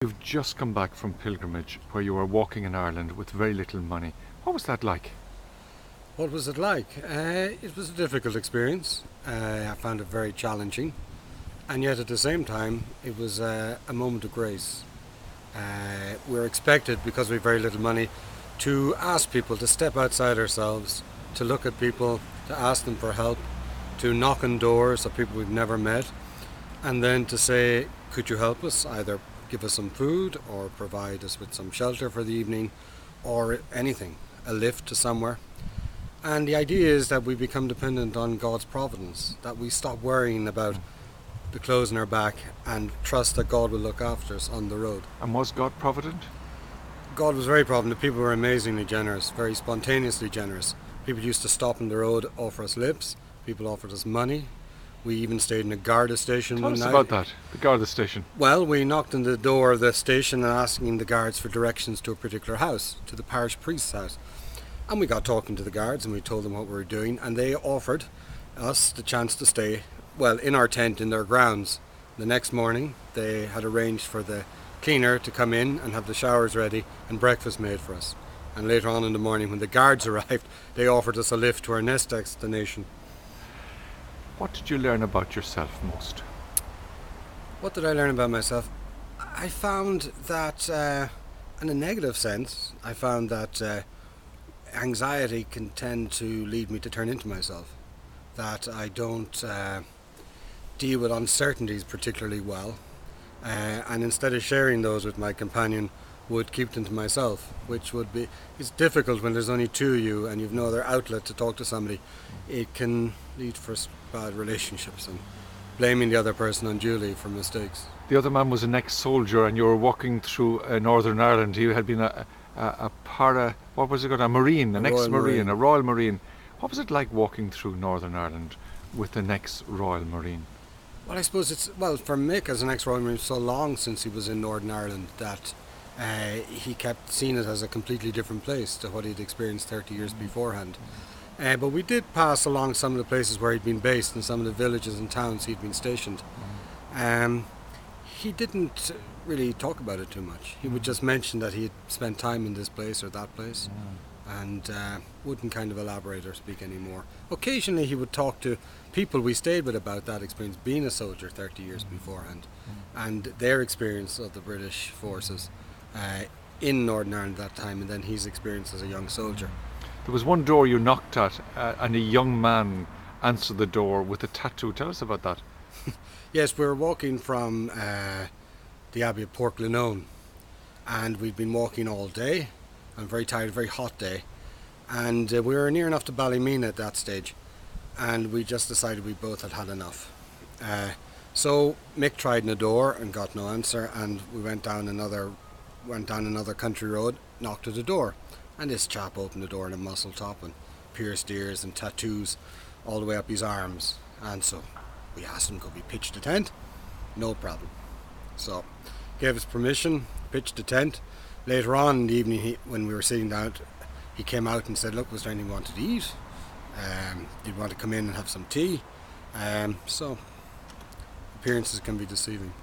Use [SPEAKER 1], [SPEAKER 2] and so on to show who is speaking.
[SPEAKER 1] You've just come back from pilgrimage where you were walking in Ireland with very little money. What was that like?
[SPEAKER 2] What was it like? It was a difficult experience. I found it very challenging, and yet at the same time, it was a moment of grace. We're expected, because we have very little money, to ask people to step outside ourselves, to look at people, to ask them for help, to knock on doors of people we've never met, and then to say, could you help us? Either give us some food or provide us with some shelter for the evening or anything, a lift to somewhere. And the idea is that we become dependent on God's providence, that we stop worrying about the clothes on our back and trust that God will look after us on the road.
[SPEAKER 1] And was God provident?
[SPEAKER 2] God was very provident. People were amazingly generous, very spontaneously generous. People used to stop on the road, offer us lifts. People offered us money. We even stayed in a Garda station
[SPEAKER 1] Tell
[SPEAKER 2] one
[SPEAKER 1] us
[SPEAKER 2] night.
[SPEAKER 1] about that, the Garda station.
[SPEAKER 2] Well, we knocked on the door of the station and asking the guards for directions to a particular house, to the parish priest's house. And we got talking to the guards and we told them what we were doing, and they offered us the chance to stay, well, in our tent in their grounds. The next morning they had arranged for the cleaner to come in and have the showers ready and breakfast made for us. And later on in the morning, when the guards arrived, they offered us a lift to our next destination.
[SPEAKER 1] What did you learn about yourself most?
[SPEAKER 2] What did I learn about myself? I found that, in a negative sense, I found that anxiety can tend to lead me to turn into myself. That I don't deal with uncertainties particularly well, and instead of sharing those with my companion, would keep them to myself, which would be, it's difficult when there's only two of you and you've no other outlet to talk to somebody. It can lead for bad relationships and blaming the other person unduly for mistakes.
[SPEAKER 1] The other man was an ex-soldier and you were walking through Northern Ireland. He had been what was it called? A Marine, an ex-Marine, a Royal Marine. What was it like walking through Northern Ireland with an ex-Royal Marine?
[SPEAKER 2] Well, I suppose for Mick as an ex-Royal Marine, so long since he was in Northern Ireland that he kept seeing it as a completely different place to what he'd experienced 30 years beforehand. But we did pass along some of the places where he'd been based and some of the villages and towns he'd been stationed. He didn't really talk about it too much. He would just mention that he'd spent time in this place or that place, and wouldn't kind of elaborate or speak anymore. Occasionally he would talk to people we stayed with about that experience, being a soldier 30 years beforehand, and their experience of the British forces in Northern Ireland at that time, and then his experience as a young soldier.
[SPEAKER 1] There was one door you knocked at and a young man answered the door with a tattoo. Tell us about that.
[SPEAKER 2] Yes, we were walking from the Abbey of Portglenone, and we'd been walking all day. I'm very tired, very hot day, and we were near enough to Ballymena at that stage, and we just decided we both had had enough. So Mick tried in the door and got no answer, and we went down another country road, knocked at the door, and this chap opened the door in a muscle top and pierced ears and tattoos all the way up his arms. And so we asked him, could we pitch the tent? No problem. So gave us permission, pitched the tent. Later on in the evening, when we were sitting down, he came out and said, look, was there anything you wanted to eat? Did you want to come in and have some tea? So appearances can be deceiving.